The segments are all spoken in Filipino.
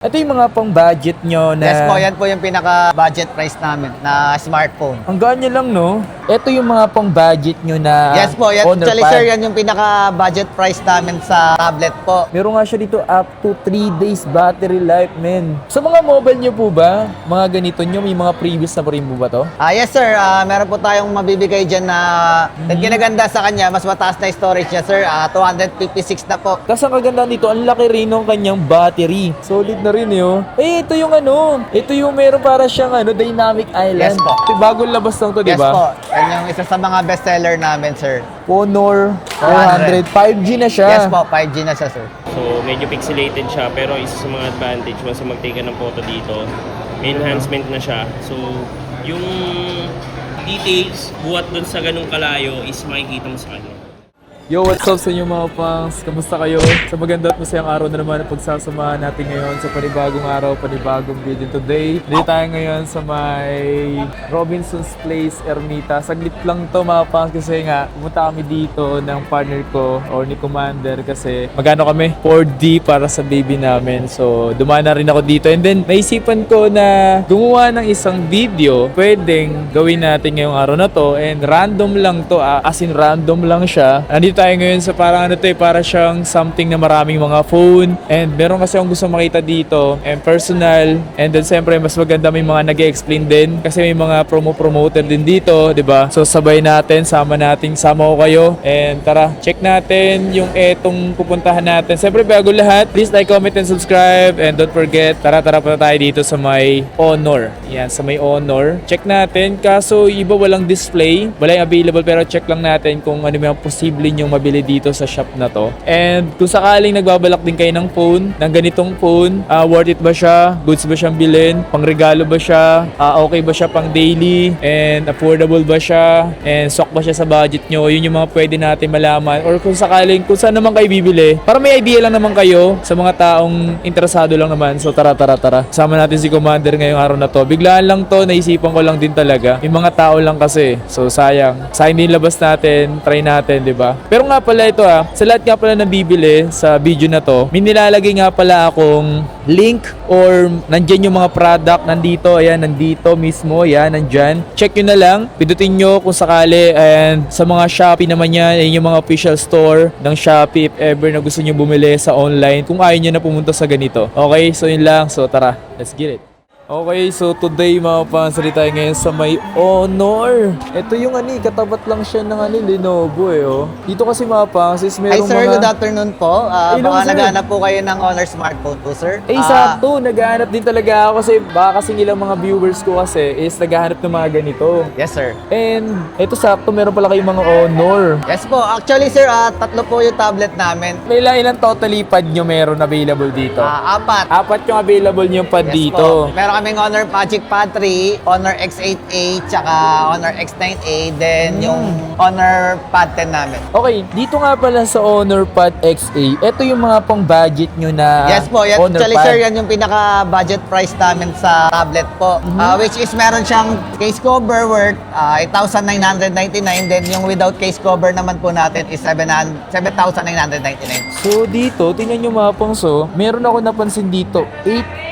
Ito yung mga pang-budget nyo na... Yes po, yan po yung pinaka-budget price namin na smartphone. Ang ganyan lang, no? Ito yung mga pang-budget nyo na... Yes po, yan, Honor actually Pad. sir, yan yung pinaka-budget price namin sa tablet po. Meron nga siya dito up to 3 days battery life, men. Sa mga mobile nyo po ba, mga ganito nyo, may mga previous na po rin po ba to? Yes sir, meron po tayong mabibigay dyan na ginaganda sa kanya, mas mataas na storage niya sir, 256 na po. Tapos ang kaganda nito, ang laki rin ng kanyang battery. Solid na rin eh, oh. Eh, ito yung ano, ito yung meron para siyang ano, Dynamic Island. Yes po. Ito, bagong labas lang to, di Yes ba? po, yan yung isa sa mga bestseller namin sir. Honor 400, 5G na siya. Yes po, 5G na siya sir. So medyo pixelated siya pero isa sa mga advantage once mag-take ka ng photo dito, may enhancement na siya. So yung details buhat dun sa ganung kalayo is makikita mo sa kanya. Yo, what's up sa inyo mga pangs? Kamusta kayo? Sa maganda at masayang araw na naman ang pagsasamahan natin ngayon sa panibagong araw, panibagong video today. Dito tayo ngayon sa may Robinson's Place, Ermita. Saglit lang to mga pangs kasi nga pumunta kami dito ng partner ko or ni Commander kasi magano kami 4D para sa baby namin. So dumaan na rin ako dito and then naisipan ko na gumawa ng isang video pwedeng gawin natin ngayong araw na to and random lang to, as in random lang siya. Nandito tayo ngayon sa parang ano to eh, para siyang something na maraming mga phone and meron kasi akong gusto makita dito and personal and then siyempre mas maganda may mga nag-explain din kasi may mga promoter din dito, di ba? So sabay natin, sama ko kayo and tara, check natin yung etong pupuntahan natin. Siyempre bago lahat, please like, comment and subscribe and don't forget, tara pa tayo dito sa may Honor. Yan, sa may Honor. Check natin, kaso iba walang display, wala yung available pero check lang natin kung ano yung posible yung mabili dito sa shop na to. And kung sakaling nagbabalak din kayo ng phone, ng ganitong phone, worth it ba siya? Goods ba siyang bilhin? Pangregalo ba siya? Okay ba siya pang daily? And affordable ba siya? And swak ba siya sa budget nyo? Yun yung mga pwede natin malaman. Or kung sakaling, kung saan naman kayo bibili, para may idea lang naman kayo sa mga taong interesado lang naman. So tara. Sama natin si Commander ngayong araw na to. Biglaan lang to, naisipan ko lang din talaga. Yung mga tao lang kasi. So sayang din labas natin, try natin, di ba? Pero nga pala ito sa lahat nga pala na bibili sa video na to, may nilalagay nga pala akong link or nandyan yung mga product nandito, ayan, nandito mismo, ayan, nandyan. Check nyo na lang, pindutin nyo kung sakali and sa mga Shopee naman yan, yung mga official store ng Shopee if ever na gusto nyo bumili sa online kung ayaw nyo na pumunta sa ganito. Okay, so yun lang, so tara, let's get it. Okay, so today mga pansari tayo ngayon sa may Honor. Ito yung katapat lang siya ng Lenovo oh. Dito kasi mga pansis, Hi merong sir, mga... good afternoon po. Hello, Baka sir. naghanap po kayo ng Honor smartphone po sir. Sakto, naghahanap din talaga ako kasi baka kasing ilang mga viewers ko kasi is naghahanap ng mga ganito. Yes sir. And ito sakto, meron pala kayong mga Honor. Yes po, actually sir, tatlo po yung tablet namin. May ilang totally pad nyo meron available dito? Apat. Apat yung available nyo pad Yes dito. po. Meron kaming Honor Magic Pad 3, Honor X8A, tsaka Honor X9A, then yung Honor Pad 10 namin. Okay, dito nga pala sa Honor Pad XA, ito yung mga pang-budget nyo na Yes po, yan, Honor actually Pad. sir, yan yung pinaka-budget price namin sa tablet po. Which is meron siyang case cover worth 8,999, then yung without case cover naman po natin is 7,999. So dito, tingnan nyo mga pangso, meron ako napansin dito,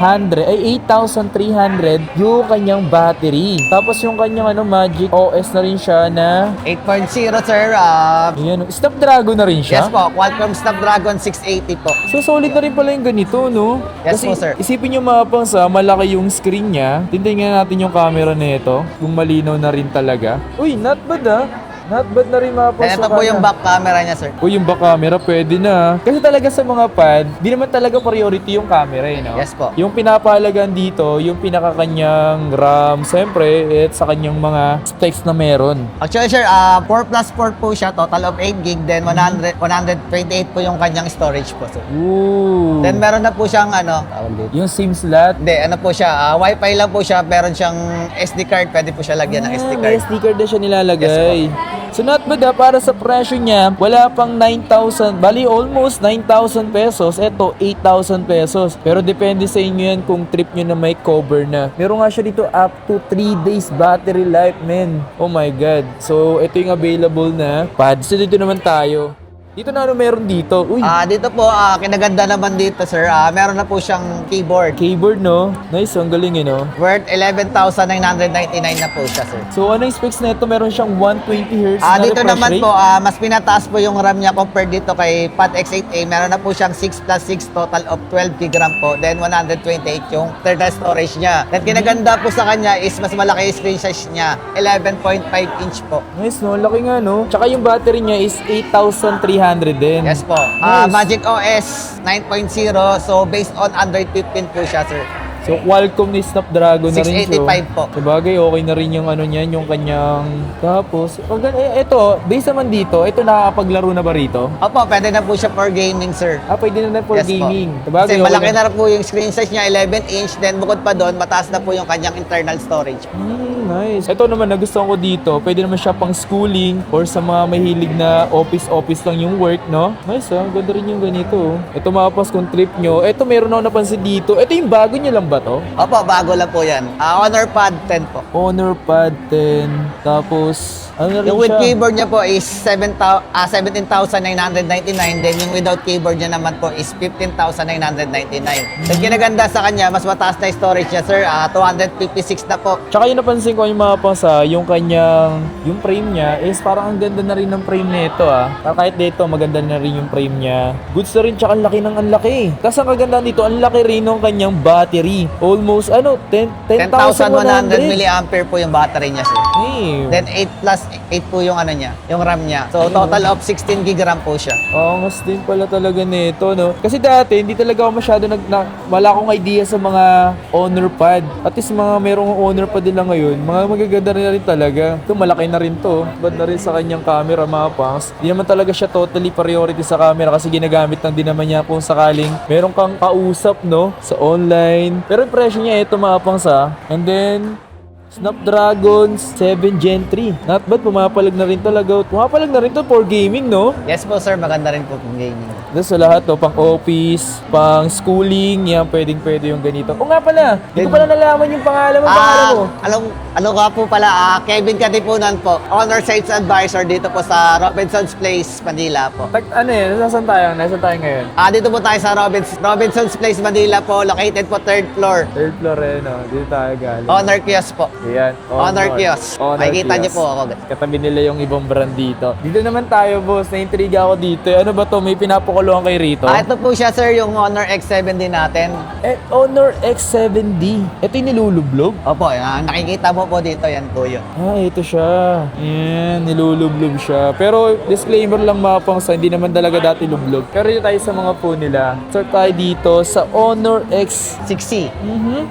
8,300 yung kanyang battery. Tapos yung kanyang Magic OS na rin siya na 8.0 sir, ayan, Snapdragon na rin siya. yes po, Qualcomm Snapdragon 680 po. So solid na rin pala yung ganito, no? Yes Kasi po, sir. isipin nyo mga pangs, malaki yung screen niya. Tingnan natin yung camera nito. Kung malinaw na rin talaga. Uy, not bad Not bad na rin mga pangs. Then ito po yung back camera niya sir. Uy, yung back camera pwede na. Kasi talaga sa mga pad, di naman talaga priority yung camera no? Yes po. Yung pinapahalagan dito, yung pinakakanyang RAM, siyempre, at sa kanyang mga specs na meron. Actually sir, 4 plus 4 po siya, total of 8 gig, then 128 po yung kanyang storage po sir. Ooh. Then meron na po siyang tawag dito. Yung SIM slot. Hindi, po siya, Wi-Fi lang po siya, meron siyang SD card, pwede po siya lagyan ng SD May card. SD card na siya nilalagay. So not bad para sa presyo niya, wala pang 9,000, bali almost 9,000 pesos. Ito, 8,000 pesos. Pero depende sa inyo yan kung trip nyo na may cover na. Meron nga siya dito up to 3 days battery life, men. Oh my God. So ito yung available na pad. So dito naman tayo. Dito na ano meron dito? Uy, Dito po, kinaganda naman dito, sir. Meron na po siyang keyboard. keyboard, no? Nice, ang galing, no? Worth 11,999 na po siya, sir. So, ano yung specs na ito? Meron siyang 120 Hz na Dito refresh naman rate. po, mas pinataas po yung RAM niya compared dito kay Pad X8A. Meron na po siyang 6 plus 6 total of 12 GB RAM po. Then 128 yung internal storage niya. Then kinaganda po sa kanya is mas malaki yung screen size niya. 11.5 inch po. Nice, no? Laki nga, no? Tsaka yung battery niya is 8,300 din. Yes po. Nice. Magic OS 9.0. So based on Android 15 po siya, sir. So, Qualcomm ni Snapdragon na rin siya. 685 po. Sabagay, okay na rin yung ano niyan, yung kanyang... Tapos, ito, based naman dito, ito nakakapaglaro na ba rito? Opo, pwede na po siya for gaming, sir. Pwede na for Yes gaming. po. Sabagay, Kasi malaki na rin po yung screen size niya, 11 inch. Then bukod pa doon, mataas na po yung kanyang internal storage. Nice. Ito naman, nagustuhan ko dito. Pwede naman siya pang schooling or sa mga mahilig na office lang yung work, no? Nice, ganda rin yung ganito. Ito mapas kung trip nyo. Ito, meron ako napansin dito. Ito yung bago nyo lang ba to? Opo, bago lang po yan. Honor Pad 10 po. Honor Pad 10. Tapos, ano na rin Yung with siya? keyboard niya po is 17,999. Then yung without keyboard niya naman po is 15,999. Then kinaganda sa kanya, mas mataas na yung storage niya, sir. 256 na po. Tsaka yung napansin ko yung mga pangsa, yung kanyang, yung frame niya is parang ang ganda na rin ng frame nito Kahit dito, maganda na rin yung frame niya. Goods na rin, tsaka ang laki ng ang laki. Tapos ang kaganda dito, ang laki rin ng kanyang battery. Almost, 10,100 mAh po yung battery niya, sir. Hey. Then 8 plus 8 po yung ano niya, yung RAM niya. So total of 16 GB RAM po siya. Angas din pala talaga nito, no? Kasi dati, hindi talaga ako masyado wala akong idea sa mga Honor Pad. At least mga merong Honor Pad nila ngayon, mga magaganda na rin talaga. Ito, malaki na rin to. Bad na rin sa kanyang camera, mga pangs. Hindi naman talaga siya totally priority sa camera kasi ginagamit lang din naman niya kung sakaling meron kang kausap, no? Sa online. Pero yung presyo niya, ito mga pangs, And then, Snapdragon 7 Gen 3. Not bad, pumapalag na rin talaga. Pumapalag na rin to for gaming, no? Yes po, sir. Maganda rin po kung gaming. Doon sa lahat, to, pang office, pang schooling, yan, pwede yung ganito. O nga pala, hindi ko pala nalaman yung pangalan mo. Ano ka po pala, Kevin Katipunan po. Honor Sales Advisor dito po sa Robinson's Place, Manila po. Nasaan tayo? Nasaan tayo ngayon? Dito po tayo sa Robinson's Place, Manila po. Located po 3rd floor. Third floor no? Dito tayo galing. Honor Kiosk po. Ayan. Honor Kiosk. Makikita niyo po ako. Katabi nila yung ibang brand dito. Dito naman tayo, boss. Naintriga ako dito. Ano ba to? May pinapakuluan kay rito? Ito po siya, sir, yung Honor X7D natin. Honor X7D. Ito yung nilulublog? Opo, nakikita mo po dito, yan po yun. Ito siya. Yan, nilulublob siya. Pero disclaimer lang mga pangsa, hindi naman talaga dati lublog. Pero dito tayo sa mga phone nila. Start tayo dito sa Honor X. 6C.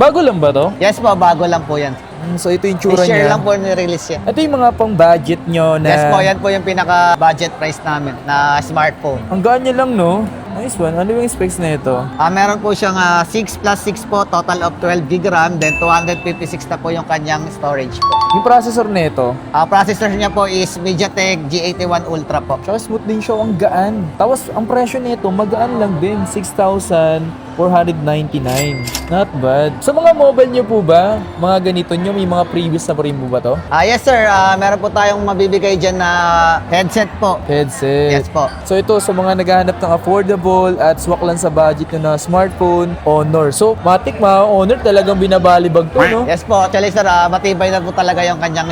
Bago lang ba to? Yes po, bago lang po yan. So ito yung tsura This year niya. lang po ni-release yan. Ito yung mga pang budget nyo na... Yes po, yan po yung pinaka-budget price namin na smartphone. Ang gaan niya lang, no? Nice one. Ano yung specs na ito? Meron po siyang 6 plus 6 po, total of 12 GB RAM, then 256 na po yung kanyang storage po. Yung processor na ito, Processor niya po is MediaTek G81 Ultra po. tsaka smooth din siya, ang gaan. Tapos ang presyo nito, magaan lang din, 6,499. Not bad. Sa mga mobile nyo po ba, mga ganito nyo, may mga previous na pa rin po ba to? Yes sir, meron po tayong mabibigay dyan na headset po. Headset. Yes po. So ito, sa mga naghahanap ng affordable at swak lang sa budget nyo na smartphone, Honor. So, matik mga Honor, talagang binabalibag to, no? Yes po, actually sir, matibay na po talaga yung kanyang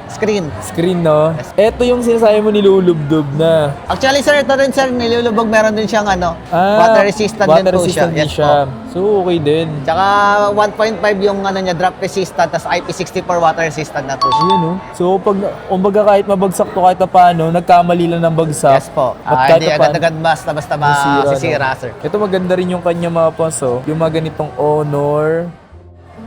screen. Screen, no? Ito yung sinasabi mo nilulubdob na. Actually sir, ito rin sir, nilulubog, meron din siyang water resistant din po siya. Din Yes siya. po. So, okay din. Tsaka 1.5 yung niya, drop resistant, tapos IP64 water resistant na po siya. Ayun, no? So, kumbaga kahit mabagsak to kahit na paano, nagkamali lang ng bagsak. Yes po. At kahit Hindi na paano, agad-agad basta masisira, sir. Ito maganda rin yung kanya mga paso. Yung mga ganitong Honor.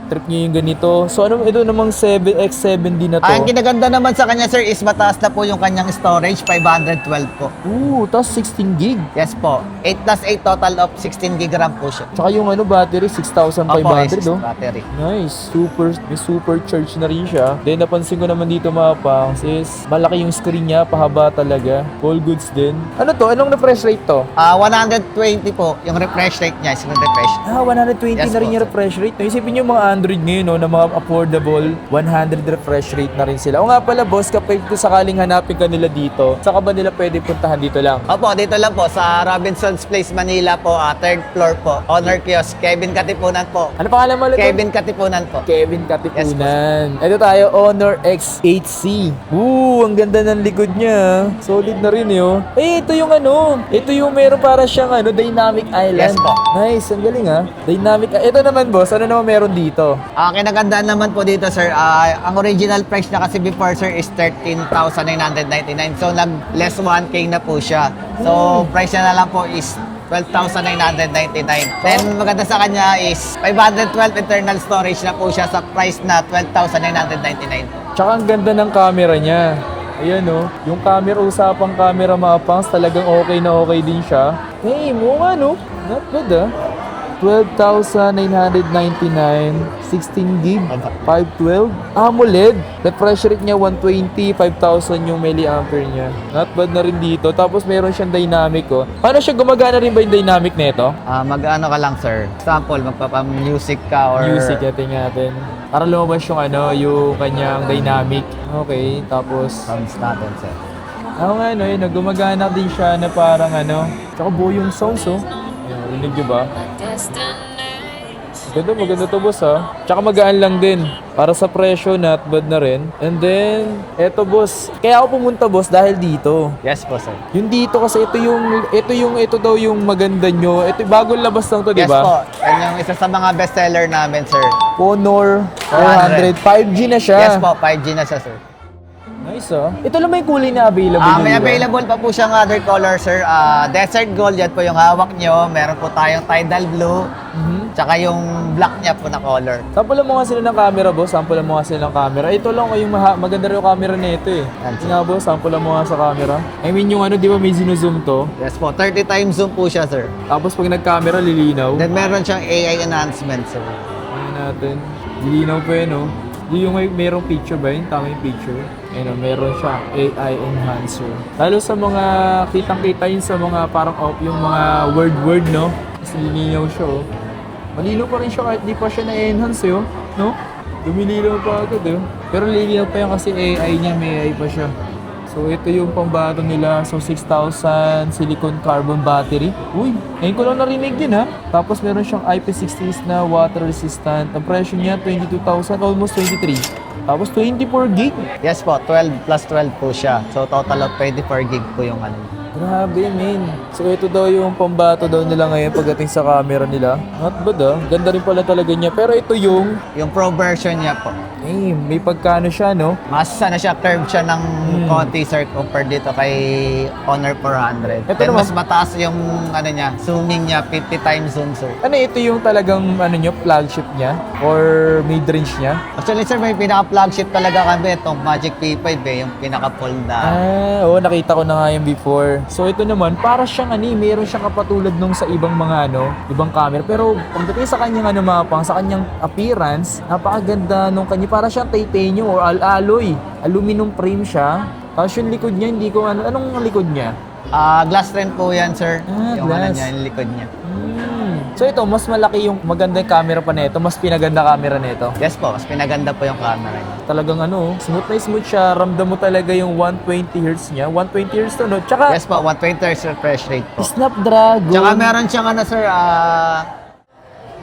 Trip niya yung ganito. So, ito namang X7D na to. Ang kinaganda naman sa kanya, sir, is mataas na po yung kanyang storage, 512 po. Tapos 16 gig. Yes po. 8 plus 8 total of 16 GB RAM po siya. Tsaka yung battery, 6,500, no? Battery. Nice. May super charge na rin siya. Then, napansin ko naman dito mga pangs is malaki yung screen niya, pahaba talaga. All goods din. Ano to? Anong refresh rate to? 120 po yung refresh rate niya, yung refresh. 120 Yes na rin po, yung sir. refresh rate. No? Isipin nyo mga Android ngayon, no, na mga affordable, 100 refresh rate na rin sila. O nga pala, boss, kapag kung sakaling hanapin ka nila dito, saka ba nila pwede puntahan dito lang? Opo, dito lang po sa Robinson's Place, Manila po, third floor po. Honor Kiosk, Kevin Katipunan po. Ano pangalan mo ulit? Kevin Katipunan po. Kevin Katipunan. Ito tayo, Honor X8C. Ang ganda ng likod niya. Solid na rin yun. Ito yung ano, ito yung meron para siyang dynamic island. Yes po. Nice, ang galing Dynamic. Ito naman boss, ano naman meron dito? Kinagandaan naman po dito, sir, ang original price na kasi before, sir, is 13,999. So, nag-less 1K na po siya. So, price niya na lang po is 12,999. Then, maganda sa kanya is 512 internal storage na po siya sa price na 12,999. Tsaka ang ganda ng camera niya. Ayan yung camera, usapang camera mga pangs, talagang okay na okay din siya. Hey, mo nga not bad 12,999, 16 gig, 512, AMOLED, refresh rate niya 120, 5,000 yung milliampere niya. Not bad na rin dito. Tapos meron siyang dynamic Paano siya gumagana rin ba yung dynamic nito? Mag-ano ka lang, sir. Example, magpapa-music ka or... Music natin. Para lumabas yung yung kanyang dynamic. Okay, tapos... Sounds natin, sir. Yun, gumagana din siya na parang Tsaka buo yung sounds rinig nyo ba? Maganda to boss Tsaka magaan lang din. Para sa presyo, not bad na rin. And then, eto boss. Kaya ako pumunta boss dahil dito. Yes po, sir. Yung dito kasi ito daw yung maganda nyo. Ito bagong labas lang to, di Yes ba? po. Yan yung isa sa mga bestseller namin, sir. Honor 400. 5G na siya. Yes po, 5G na siya, sir. Nice Ito lang may kulay na available. May di ba? available pa po siyang other color, sir. Desert gold, yan po yung hawak nyo. Meron po tayong tidal blue. Tsaka yung black niya po na color. Sample mo nga sila ng camera, boss. Sample mo nga sila ng camera. Ito lang yung maganda rin yung camera nito Yung nga, boss. Sample mo nga sa camera. I mean, yung di ba may zoom to? Yes po, 30 times zoom po siya, sir. Tapos pag nag-camera, lilinaw. Then meron siyang AI enhancement, sir. Ayan natin. Lilinaw pa yung merong picture ba yun? Tama yung picture. Meron siya AI enhancer. Lalo sa mga kitang-kita yun sa mga parang yung mga word, no? Mas lilinaw siya, Malinaw pa rin siya kahit di pa siya na-enhance, no? Lumilinaw pa agad, Pero lilinaw pa yan kasi AI niya, may AI pa siya. So, ito yung pambato nila. So, 6,000 silicon carbon battery. Uy, ngayon ko lang narinig din, Tapos, meron siyang IP60 na water resistant. Ang presyo niya, 22,000, almost 23. Tapos, 24 gig. Yes po, 12 plus 12 po siya. So, total of 24 gig po yung Grabe, man. So, ito daw yung pambato daw nila ngayon pagdating sa camera nila. Not bad, Ganda rin pala talaga niya. Pero ito yung Pro version niya po. may pagkano siya, no? Mas curve siya ng konti, sir, compared dito kay Honor 400. Ito Then naman. mas mataas yung niya, zooming niya, 50 times zoom, sir. Ito yung talagang flagship niya? Or mid-range niya? Actually, sir, may pinaka-flagship talaga kami. Itong Magic P5, yung pinaka-full na. Oo, nakita ko na nga yung before. So ito naman, para siyang meron siyang kapatulad nung sa ibang mga ibang camera. Pero pagdating sa kanyang sa kanyang appearance, napakaganda nung kanya. Para siyang titanium or alloy. Aluminum frame siya. Tapos yung likod niya, hindi ko anong likod niya? Glass rin po yan, sir. Yung glass. niya, yung likod niya. So ito, mas malaki yung maganda yung camera pa nito, mas pinaganda camera nito. Yes po, mas pinaganda po yung camera niya. Talagang smooth na smooth siya. Ramdam mo talaga yung 120 Hz niya. 120 Hz to, no? Tsaka, Yes po, 120 Hz refresh rate po. Snapdragon. Tsaka meron siyang sir,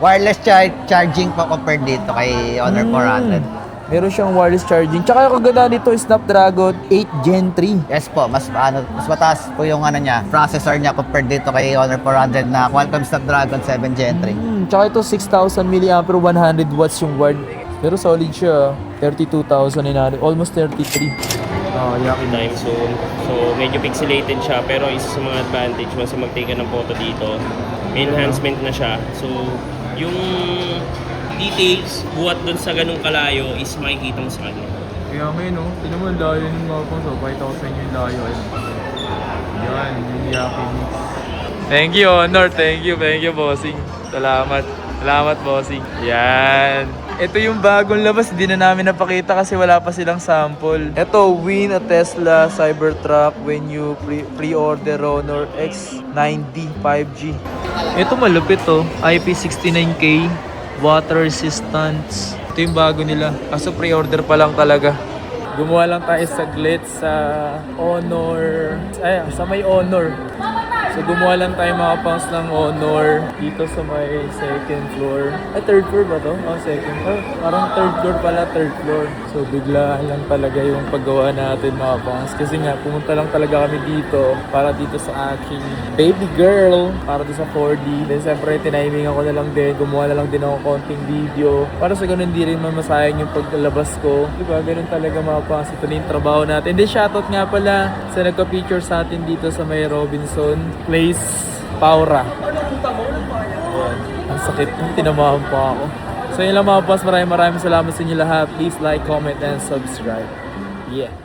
wireless charging po compared dito kay Honor 400. Meron siyang wireless charging. Tsaka yung kaganda nito is Snapdragon 8 Gen 3. Yes po, mas mataas po yung niya, processor niya compared dito kay Honor 400 na Qualcomm Snapdragon 7 Gen 3. Tsaka ito 6,000 mAh, 100 watts yung word. Pero solid siya. 32,900, almost 33. Yaki time zone. So, medyo pixelated siya, pero isa sa mga advantage once mag-take ka ng photo dito, may enhancement na siya. So, yung details, buhat dun sa ganung kalayo is makikita mo sa kanya. Kaya ngayon, tignan mo yung layo ng mga pang. So, pakita ko sa inyo yung layo. Yan, yung Yaki Mix. Thank you, Honor. Thank you, bossing. Salamat, bossing. Yan. Ito yung bagong labas, hindi na namin napakita kasi wala pa silang sample. Ito, win a Tesla Cybertruck when you pre-order Honor X90 5G. Ito malupit to, IP69K. water resistance. Ito yung bago nila. Kaso pre-order pa lang talaga. Gumawa lang tayo saglit sa Honor. Sa may Honor. So gumawa lang tayo mga pangs ng Honor dito sa may second floor. Third floor ba to? Second floor. Parang third floor pala, third floor. So biglaan lang talaga yung paggawa natin mga pangs. Kasi nga pumunta lang talaga kami dito para dito sa aking baby girl. Para dito sa 4D. Then siyempre tiniming ako na lang din. Gumawa na lang din ako konting video. Para sa ganun di rin masayang yung paglalabas ko. Diba? Ganun talaga mga pangs. Ito na yung trabaho natin. Then shoutout nga pala sa nagka-feature sa atin dito sa may Robinson Place, Paura. Ayan. Ang sakit nung tinamahan pa ako. So yun lang mga boss, maraming salamat sa inyo lahat. Please like, comment, and subscribe. Yeah.